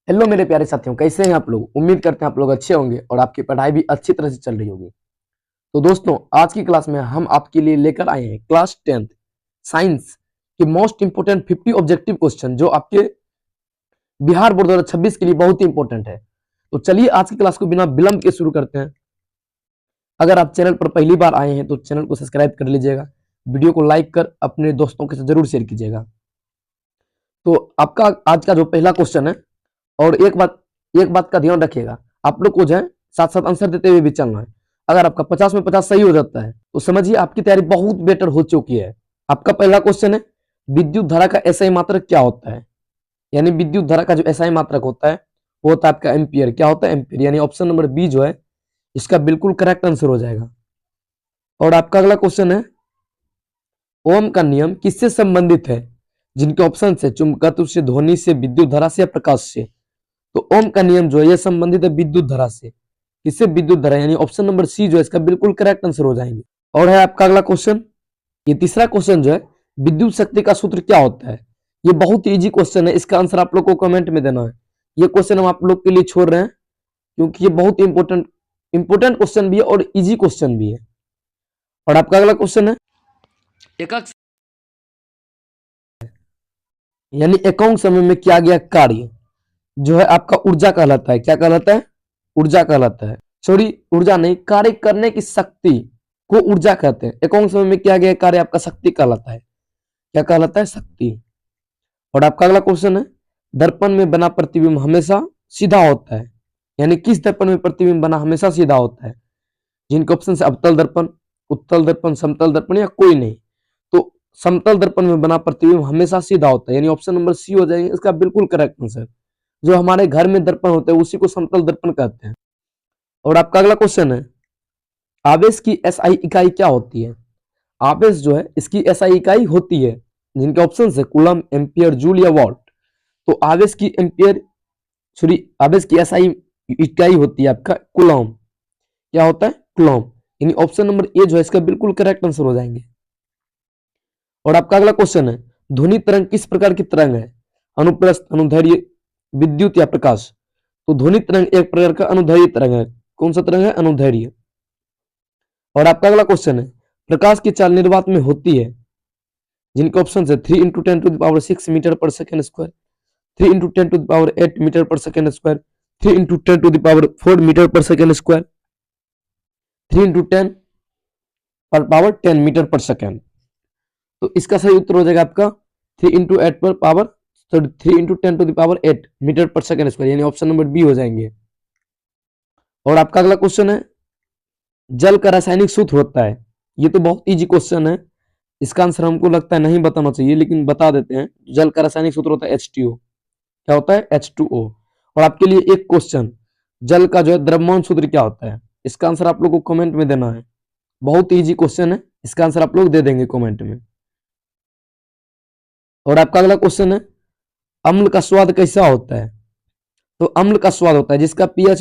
Hello मेरे प्यारे साथियों, कैसे हैं आप लोग। उम्मीद करते हैं आप लोग अच्छे होंगे और आपकी पढ़ाई भी अच्छी तरह से चल रही होगी। तो दोस्तों, आज की क्लास में हम आपके लिए लेकर आए हैं क्लास 10th साइंस के मोस्ट इंपोर्टेंट 50 ऑब्जेक्टिव क्वेश्चन जो आपके बिहार बोर्ड 2026 के लिए बहुत ही इंपॉर्टेंट है। तो चलिए आज की क्लास को बिना विलंब के शुरू करते हैं। अगर आप चैनल पर पहली बार आए हैं तो चैनल को सब्सक्राइब कर लीजिएगा, वीडियो को लाइक कर अपने दोस्तों के साथ जरूर शेयर कीजिएगा। तो आपका आज का जो पहला क्वेश्चन है, और एक बात का ध्यान रखिएगा, आप लोग को जो है साथ साथ आंसर देते हुए भी चलना है। अगर आपका 50 में 50 सही हो जाता है तो समझिए आपकी तैयारी बहुत बेटर हो चुकी है। आपका पहला क्वेश्चन है, विद्युत धारा का एसआई मात्रक क्या होता है। यानी विद्युत धारा का जो एसआई मात्रक होता है वो होता है आपका एम्पियर। क्या होता है? एम्पियर। यानी ऑप्शन नंबर बी जो है इसका बिल्कुल करेक्ट आंसर हो जाएगा। और आपका अगला क्वेश्चन है, ओम का नियम किससे संबंधित है। जिनके ऑप्शन है चुंबकत्व से, ध्वनि से, विद्युत धारा से या प्रकाश से। तो ओम का नियम जो है यह संबंधित है विद्युत धारा से। किससे? विद्युत धारा। यानी ऑप्शन नंबर सी जो है इसका बिल्कुल करेक्ट आंसर हो जाएंगे। और है आपका अगला क्वेश्चन, ये तीसरा क्वेश्चन जो है, विद्युत शक्ति का सूत्र क्या होता है। ये बहुत ही इजी क्वेश्चन है, इसका आंसर आप लोग को कमेंट में देना है। ये क्वेश्चन हम आप लोग के लिए छोड़ रहे हैं क्योंकि ये बहुत इंपोर्टेंट क्वेश्चन भी है और इजी क्वेश्चन भी है। और आपका अगला क्वेश्चन है, एकक यानी एकांक समय में किया गया कार्य जो है आपका ऊर्जा कहलाता है। क्या कहलाता है? ऊर्जा कहलाता है। सॉरी, ऊर्जा नहीं, कार्य करने की शक्ति को ऊर्जा कहते हैं। एकांक समय में किया गया कार्य आपका शक्ति कहलाता है। क्या कहलाता है? शक्ति। और आपका अगला क्वेश्चन है, दर्पण में बना प्रतिबिंब हमेशा सीधा होता है। यानी किस दर्पण में प्रतिबिंब बना हमेशा सीधा होता है। जिनके ऑप्शन है अवतल दर्पण, उत्तल दर्पण, समतल दर्पण या कोई नहीं। तो समतल दर्पण में बना प्रतिबिंब हमेशा सीधा होता है। यानी ऑप्शन नंबर सी हो जाएगा इसका बिल्कुल करेक्ट आंसर। जो हमारे घर में दर्पण होते हैं उसी को समतल दर्पण कहते हैं। और आपका अगला क्वेश्चन है, आवेश की एसआई इकाई क्या होती है। आवेश जो है इसकी एसआई इकाई होती है, जिनके ऑप्शन है कूलम, एम्पियर, जूल या वॉट। तो आवेश की आवेश की एसआई इकाई होती है आपका कूलम। क्या होता है? कूलम। यानी ऑप्शन नंबर ए जो है इसका बिल्कुल करेक्ट आंसर हो जाएंगे। और आपका अगला क्वेश्चन है, ध्वनि तरंग किस प्रकार की तरंग है। अनुप्रस्थ, अनुदैर्घ्य, विद्युत या प्रकाश। तो ध्वनि तरंग एक प्रकार का अनुदैर्घ्य तरंग है। कौन सा तरंग है? अनुदैर्घ्य। और आपका अगला क्वेश्चन है, प्रकाश की चाल निर्वात में होती है। जिनके ऑप्शन है 3 × 10⁶ मीटर पर सेकेंड स्क्वायर, 3 × 10⁸ मीटर पर सेकेंड स्क्वायर, 3 × 10⁴ मीटर पर सेकेंड स्क्वायर, 3 × 10⁻10 मीटर पर सेकेंड। तो इसका सही उत्तर हो जाएगा आपका 3 × 10⁸ मीटर पर सेकेंड स्क्वायर। यानी ऑप्शन नंबर बी हो जाएंगे। और आपका अगला क्वेश्चन है, जल का रासायनिक सूत्र होता है। ये तो बहुत इजी क्वेश्चन है, इसका आंसर हमको लगता है नहीं बताना चाहिए लेकिन बता देते हैं। जल का रासायनिक सूत्र होता है H2O। क्या होता है? H2O। और आपके लिए एक क्वेश्चन, जल का जो है द्रव्यमान सूत्र क्या होता है। इसका आंसर आप लोग को कमेंट में देना है। बहुत इजी क्वेश्चन है, इसका आंसर आप लोग दे देंगे कमेंट में। और आपका अगला क्वेश्चन है, अम्ल का स्वाद कैसा होता है। तो अम्ल का स्वाद होता है जिसका पीएच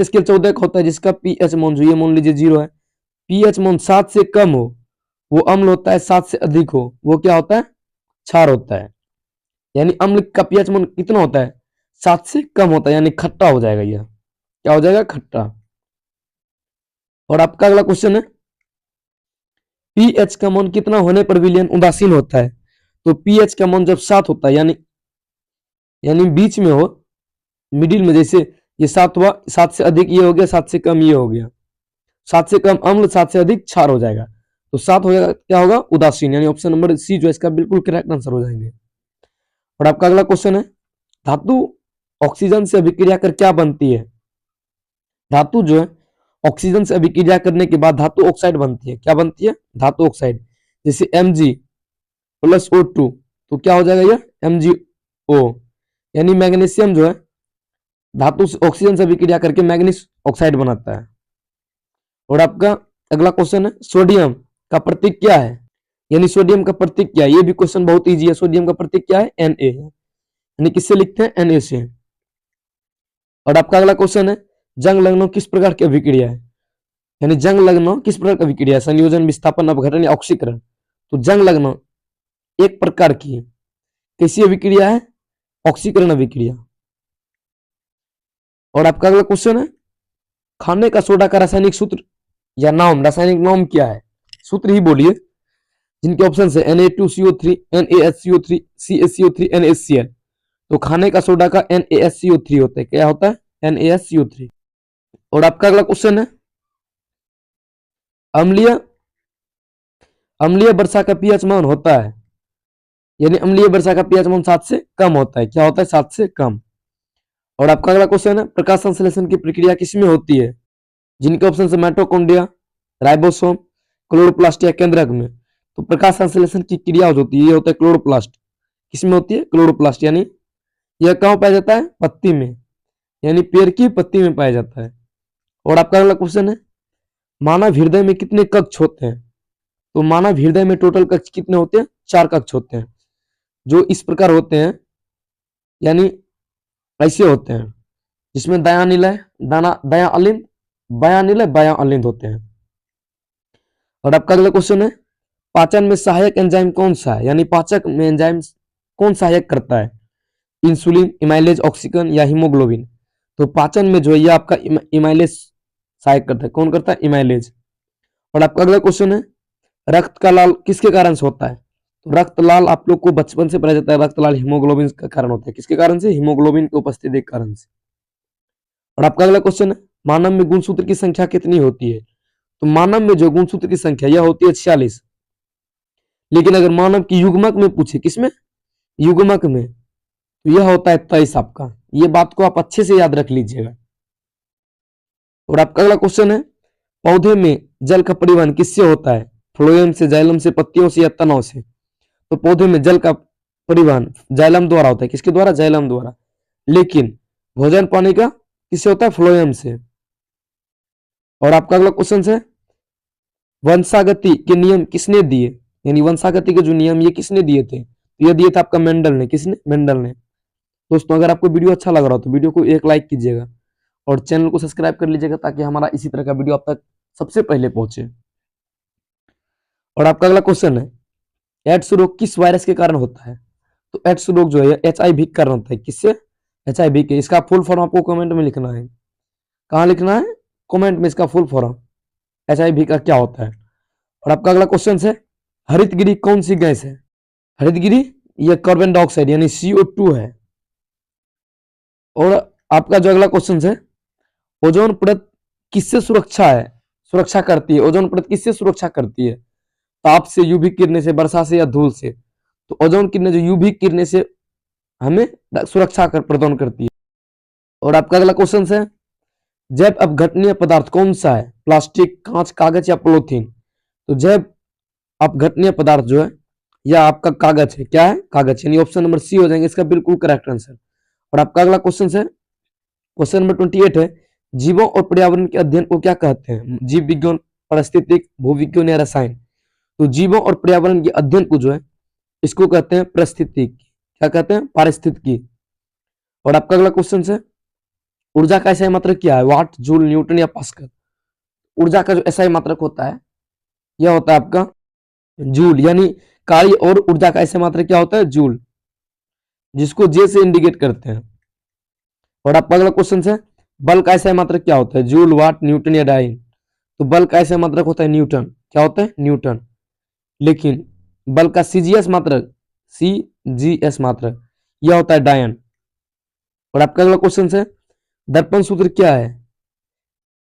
स्केल 14 का होता है, जिसका पीएच मान जो ये मान लीजिए 0 है, पीएच मान 7 से कम हो वो अम्ल होता है, 7 से अधिक हो वो क्या होता है? क्षार होता है। यानी अम्ल का पीएच मान कितना होता है? 7 से कम होता है, यानी खट्टा हो जाएगा। यह क्या हो जाएगा? खट्टा। और आपका अगला क्वेश्चन है, पीएच का मान कितना होने पर विलयन उदासीन होता है। तो पीएच का मान जब 7 होता है यानी बीच में हो, मिडिल में, जैसे ये 7 हुआ, 7 से अधिक ये हो गया, 7 से कम ये हो गया, 7 से कम अम्ल, 7 से अधिक क्षार हो जाएगा। तो 7 हो जाएगा, क्या होगा? उदासीन। यानी ऑप्शन नंबर सी जो है इसका बिल्कुल करेक्ट आंसर हो जाएंगे। और आपका अगला क्वेश्चन है, धातु ऑक्सीजन से अभिक्रिया कर क्या बनती है। धातु जो है ऑक्सीजन से अभिक्रिया करने के बाद धातु ऑक्साइड बनती है। क्या बनती है? धातु ऑक्साइड। जैसे Mg+O2 तो क्या हो जाएगा? यह MgO। यानी मैग्नीशियम जो है धातु से ऑक्सीजन से अभिक्रिया करके मैग्नीस ऑक्साइड बनाता है। और आपका अगला क्वेश्चन है, सोडियम का प्रतीक क्या है। यानी सोडियम का प्रतीक क्या है? ये भी क्वेश्चन बहुत इजी है। सोडियम का प्रतीक क्या है? Na है। यानी किससे लिखते हैं? Na से। और आपका अगला क्वेश्चन है, जंग लगना किस प्रकार की अभिक्रिया है। यानी जंग लगना किस प्रकार की अभिक्रिया है? संयोजन, विस्थापन, अपघटन या ऑक्सीकरण। तो जंग लगना एक प्रकार की कैसी अभिक्रिया है? ऑक्सीकरण अभिक्रिया। और आपका अगला क्वेश्चन है, खाने का सोडा का रासायनिक सूत्र या नाम, रासायनिक नाम क्या है? सूत्र ही बोलिए, जिनके ऑप्शन है Na2CO3, NaSCO3, CaCO3, NaCl। तो खाने का सोडा का NaSCO3 होता है। क्या होता है? NaSCO3। और आपका अगला क्वेश्चन है, अम्लीय अम्लीय वर्षा का पीएच मान होता है, यानी अम्लीय वर्षा का पीएच मान 7 से कम होता है। क्या होता है? 7 से कम। और आपका अगला क्वेश्चन है, प्रकाश संश्लेषण की प्रक्रिया किसमें होती है? जिनके ऑप्शन है माइटोकॉन्ड्रिया, राइबोसोम, क्लोरोप्लास्ट या केंद्रक में। तो प्रकाश संश्लेषण की क्रिया जो होती है ये होता है क्लोरोप्लास्ट। किसमें होती है? क्लोरोप्लास्ट। यानी यह कहाँ पाया जाता है? पत्ती में, यानी पेड़ की पत्ती में पाया जाता है। और आपका अगला क्वेश्चन है, मानव हृदय में कितने कक्ष होते हैं? तो मानव हृदय में टोटल कक्ष कितने होते हैं? 4 कक्ष होते हैं, जो इस प्रकार होते हैं, यानी ऐसे होते हैं, जिसमें दायां निलय, दायां अलिंद, बायां निलय, बायां अलिंद होते हैं। और आपका अगला क्वेश्चन है, पाचन में सहायक एंजाइम कौन सा है? यानी पाचक में एंजाइम कौन सहायक करता है? इंसुलिन, इमाइलेज, ऑक्सीजन या हीमोग्लोबिन। तो पाचन में जो है ये आपका इमाइलेज सहायक करता है। कौन करता है? इमाइलेज। और आपका अगला क्वेश्चन है, रक्त का लाल किसके कारण से होता है? तो रक्त लाल आप लोग को बचपन से पता जाता है, रक्त लाल हीमोग्लोबिन का कारण होता है। किसके कारण से? हीमोग्लोबिन की उपस्थिति के कारण से। और आपका अगला क्वेश्चन है, मानव में गुणसूत्र की संख्या कितनी होती है? तो मानव में जो गुणसूत्र की संख्या यह होती है 46। लेकिन अगर मानव की युग्मक में पूछे, किसमें? युग्मक में, तो यह होता है 23 आपका। ये बात को आप अच्छे से याद रख लीजिएगा। और आपका अगला क्वेश्चन है, पौधे में जल का परिवहन किससे होता है? फ्लोएम से, जाइलम से, पत्तियों से या तनों से? तो पौधे में जल का परिवहन जाइलम द्वारा होता है। किसके द्वारा? जाइलम द्वारा। लेकिन भोजन पानी का किससे होता है? फ्लोएम से। और आपका अगला क्वेश्चन है, वंशागति के नियम किसने दिए? यानी वंशागति के जो नियम ये किसने दिए थे? तो ये दिए थे आपका मेंडल ने। किसने? मेंडल ने। दोस्तों अगर आपको वीडियो अच्छा लग रहा हो तो वीडियो को एक लाइक कीजिएगा और चैनल को सब्सक्राइब कर लीजिएगा, ताकि हमारा इसी तरह का वीडियो आप तक सबसे पहले पहुंचे। और आपका अगला क्वेश्चन है, एड्स रोग किस वायरस के कारण होता है? तो एड्स रोग जो है HIV के कारण होता है। किससे? HIV के। इसका फुल फॉर्म आपको कमेंट में लिखना है। कहाँ लिखना है? कमेंट में इसका फुल फॉर्म, HIV का क्या होता है। और आपका अगला क्वेश्चन है, हरितगृह कौन सी गैस है? हरितगृह ये कार्बन डाइऑक्साइड यानी CO2 है। और आपका जो अगला क्वेश्चन है, ओजोन परत किससे सुरक्षा करती है? ओजोन परत किससे सुरक्षा करती है? ताप से, यूवी किरणें से, वर्षा से या धूल से? तो ओजोन किरणें जो यूवी किरणें से हमें सुरक्षा प्रदान करती है। और आपका अगला क्वेश्चन है, जैव अपघटनीय पदार्थ कौन सा है? प्लास्टिक, कांच, कागज या पॉलीथीन? तो जैव अपघटनीय पदार्थ जो है यह आपका कागज है। क्या है? कागज। यानी ऑप्शन नंबर सी हो जाएंगे इसका बिल्कुल करेक्ट आंसर। और आपका अगला क्वेश्चन है, क्वेश्चन नंबर 28 है, जीवों और पर्यावरण के अध्ययन को क्या कहते हैं? जीव विज्ञान, पारिस्थितिक, भूविज्ञान या रसायन? तो जीवों और पर्यावरण के अध्ययन को जो है इसको कहते हैं पारिस्थितिक। क्या कहते हैं? पारिस्थितिकी। और आपका अगला क्वेश्चन है, ऊर्जा का एसआई मात्रक क्या है? वाट, जूल, न्यूटन या पास्कल? ऊर्जा का जो एसआई मात्रक होता है यह होता है आपका जूल। यानी कार्य और ऊर्जा का एसआई मात्रक क्या होता है? जूल, जिसको जे से इंडिकेट करते हैं। और आपका अगला क्वेश्चन है, बल का एसआई मात्रक क्या होता है? जूल, वाट, न्यूटन या डाइन? तो बल का एसआई मात्रक होता है न्यूटन। क्या होता है? न्यूटन। लेकिन बल का सीजीएस मात्रक, CGS मात्रक यह होता है डायन। और आपका अगला क्वेश्चन है, दर्पण सूत्र क्या है?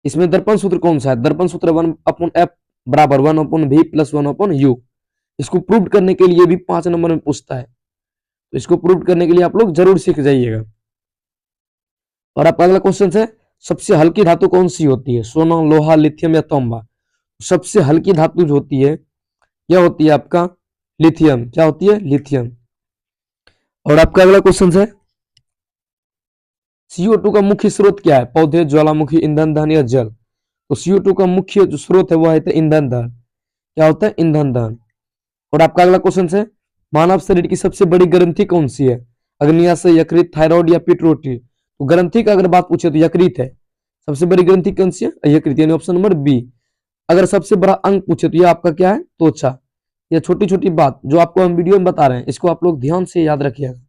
इसमें दर्पण सूत्र कौन सा है? दर्पण सूत्र 1/F बराबर 1/V प्लस 1/U। इसको प्रूव करने के लिए भी 5 नंबर में पूछता है, तो इसको प्रूव करने के लिए आप लोग जरूर सीख जाइएगा। और आपका अगला क्वेश्चन है, सबसे हल्की धातु कौन सी होती है? सोना, लोहा, लिथियम या तांबा? सबसे हल्की धातु जो होती है यह होती है आपका लिथियम। क्या होती है? लिथियम। और आपका अगला क्वेश्चन है, CO2 का मुख्य स्रोत क्या है? पौधे, ज्वालामुखी, ईंधन दहन या जल? तो CO2 का मुख्य जो स्रोत है वह है ईंधन दहन। क्या होता है? ईंधन दहन। और आपका अगला क्वेश्चन है, मानव शरीर की सबसे बड़ी ग्रंथि कौन सी है? अग्न्याशय, यकृत, थायराइड या पिट्यूटरी? तो ग्रंथि का अगर बात पूछे तो यकृत है। सबसे बड़ी ग्रंथि कौन सी है? यकृत, यानी ऑप्शन नंबर बी। अगर सबसे बड़ा अंग पूछे तो यह आपका क्या है? त्वचा। यह छोटी छोटी बात जो आपको हम वीडियो में बता रहे हैं इसको आप लोग ध्यान से याद रखिएगा।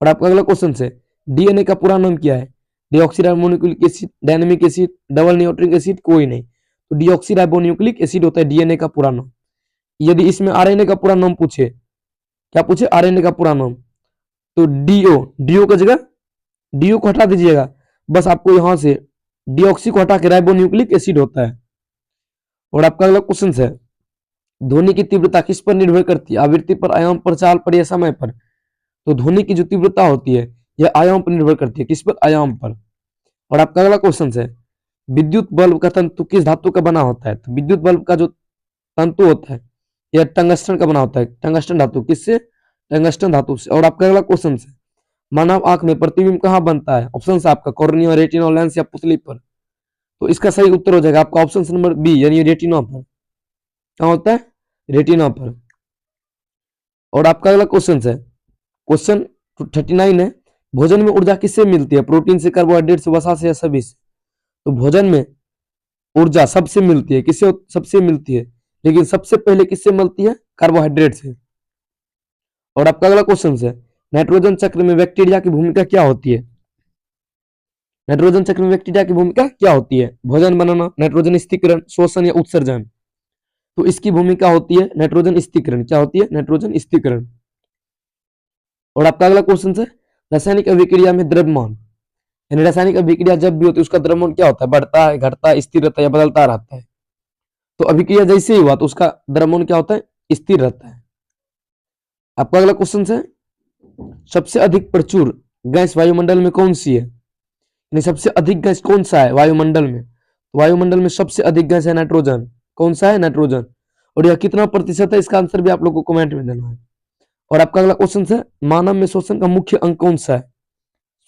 और आपका अगला क्वेश्चन है, DNA का पूरा नाम क्या है? Deoxyribonucleic acid, dynamic acid, double nucleic acid, कोई नहीं। तो डीऑक्सीराइबोन्यूक्लिक एसिड होता है डीएनए का पूरा नाम। यदि इसमें आरएनए का पूरा नाम पूछे, क्या पूछे, आरएनए का पूरा नाम, तो डीओ का जगह डीओ को हटा दीजिएगा, बस आपको यहां से डीऑक्सी को हटा के राइबोन्यूक्लिक एसिड होता है। और आपका अगला क्वेश्चन है, ध्वनि की तीव्रता किस पर निर्भर करती है, आवृत्ति पर, आयाम पर, चाल पर या समय पर। तो ध्वनि की जो तीव्रता होती है यह आयाम पर निर्भर करती है, किस पर, आयाम पर। और आपका अगला क्वेश्चन है, विद्युत बल्ब का तंतु किस धातु का बना होता है। तो विद्युत बल्ब का जो तंतु होता है यह टंगस्टन का बना होता है, टंगस्टन धातु, किससे, टंगस्टन धातु से। और आपका अगला क्वेश्चन है, मानव आंख में प्रतिबिंब कहाँ बनता है। ऑप्शन है आपका कॉर्निया, रेटिना, लेंस या पुतली पर। तो इसका सही उत्तर हो जाएगा आपका ऑप्शन नंबर बी, यानी रेटिना पर। क्या होता है, रेटिना पर। और आपका अगला क्वेश्चन है, क्वेश्चन 39 है, भोजन में ऊर्जा किससे मिलती है, प्रोटीन से, कार्बोहाइड्रेट से, वसा से या सभी से। तो भोजन में ऊर्जा सबसे मिलती है, किससे, सबसे मिलती है, लेकिन सबसे पहले किससे मिलती है, कार्बोहाइड्रेट से। और आपका अगला क्वेश्चन है, नाइट्रोजन चक्र में बैक्टीरिया की भूमिका क्या होती है। नाइट्रोजन चक्र में बैक्टीरिया की भूमिका क्या होती है, भोजन बनाना, नाइट्रोजन स्थिरीकरण, शोषण या उत्सर्जन। तो इसकी भूमिका होती है नाइट्रोजन स्थिरीकरण। क्या होती है, नाइट्रोजन स्थिरीकरण। और आपका अगला क्वेश्चन है, रासायनिक अभिक्रिया में द्रव्यमान, यानी रासायनिक अभिक्रिया जब भी होती है उसका द्रव्यमान क्या होता है, बढ़ता है, घटता है, स्थिर रहता है या बदलता रहता है। तो अभिक्रिया जैसे ही हुआ तो उसका द्रव्यमान क्या होता है, स्थिर रहता है। आपका अगला क्वेश्चन है, सबसे अधिक प्रचुर गैस वायुमंडल में कौन सी है, यानी सबसे अधिक गैस कौन सा है वायुमंडल में। तो वायुमंडल में सबसे अधिक गैस है नाइट्रोजन। कौन सा है, नाइट्रोजन। और यह कितना प्रतिशत है, इसका आंसर भी आप लोग को कमेंट में देना है। और आपका अगला क्वेश्चन है, मानव में श्वसन का मुख्य अंग कौन सा है।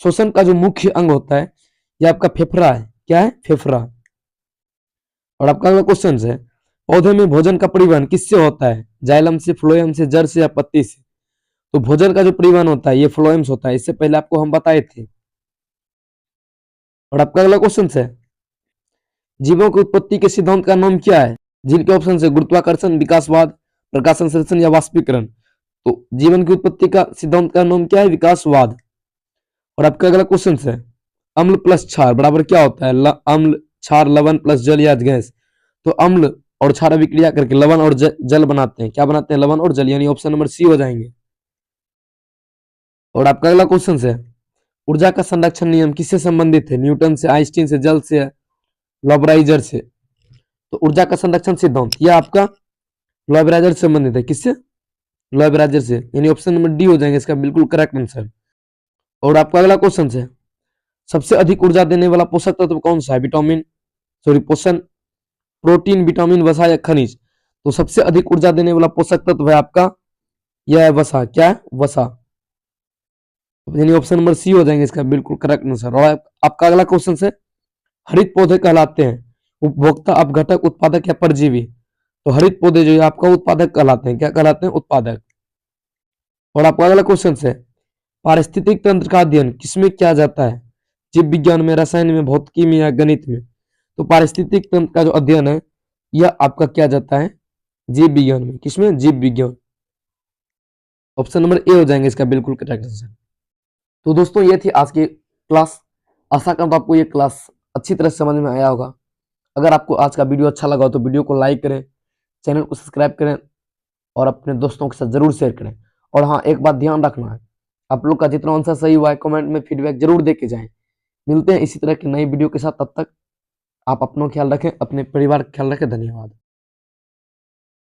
श्वसन का जो मुख्य अंग होता है यह आपका फेफड़ा है। क्या है, फेफड़ा। और आपका अगला क्वेश्चन है, पौधे में भोजन का परिवहन किससे होता है, जाइलम से, फ्लोएम से, जड़ से या पत्ती से। तो भोजन का जो परिवहन होता है ये फ्लोएम से होता है, इससे पहले आपको हम बताए थे। और आपका अगला क्वेश्चन है, जीवों की उत्पत्ति के सिद्धांत का नाम क्या है। जिनके ऑप्शन है गुरुत्वाकर्षण, विकासवाद, प्रकाश संश्लेषण या वाष्पीकरण। तो जीवन की उत्पत्ति का सिद्धांत का नाम क्या है, विकासवाद। और आपका अगला क्वेश्चन है, अम्ल प्लस क्षार बराबर क्या होता है, अम्ल, क्षार, लवण प्लस जल या गैस। तो अम्ल और क्षार अभिक्रिया करके लवण और जल बनाते हैं। क्या बनाते हैं, लवण और जल, यानी ऑप्शन नंबर सी हो जाएंगे। और आपका अगला क्वेश्चन है, ऊर्जा का संरक्षण नियम किससे संबंधित है, न्यूटन से, आइंस्टीन से, जल से, लॉब्राइजर से। तो ऊर्जा का संरक्षण सिद्धांत यह आपका लॉब्राइजर से संबंधित है, किससे, लॉब्राइजर से, यानी ऑप्शन नंबर डी हो जाएंगे इसका बिल्कुल करेक्ट आंसर। और आपका अगला क्वेश्चन है, सबसे अधिक ऊर्जा देने वाला पोषक तत्व कौन सा है, विटामिन, सॉरी पोषण, प्रोटीन, विटामिन, वसा या खनिज। तो सबसे अधिक ऊर्जा देने वाला पोषक तत्व है आपका यह है वसा। क्या है, वसा, यानी ऑप्शन नंबर सी हो जाएंगे इसका बिल्कुल करेक्ट आंसर। और आपका अगला क्वेश्चन है, हरित पौधे कहलाते हैं उपभोक्ता, अपघटक, उत्पादक या परजीवी। तो हरित पौधे जो है आपका उत्पादक कहलाते हैं। क्या कहलाते हैं, उत्पादक। और आपका अगला क्वेश्चन है, पारिस्थितिक तंत्र का अध्ययन किसमें किया जाता है, जीव विज्ञान में, रसायन में, भौतिकी में या गणित में। तो पारिस्थितिक तंत्र का जो अध्ययन है यह आपका किया जाता है जीव विज्ञान में। किसमें, जीव विज्ञान। ऑप्शन नंबर ए हो जाएंगे इसका बिल्कुल करेक्ट आंसर। तो दोस्तों ये थी आज की क्लास। आशा करता हूं आपको ये क्लास अच्छी तरह से समझ में आया होगा। अगर आपको आज का वीडियो अच्छा लगा हो तो वीडियो को लाइक करें, चैनल को सब्सक्राइब करें और अपने दोस्तों के साथ जरूर शेयर करें। और हाँ, एक बात ध्यान रखना है, आप लोग का जितना आंसर सही हुआ है कमेंट में फीडबैक जरूर दे के जाएं। मिलते हैं इसी तरह की नई वीडियो के साथ, तब तक आप अपना ख्याल रखें, अपने परिवार का ख्याल रखें। धन्यवाद।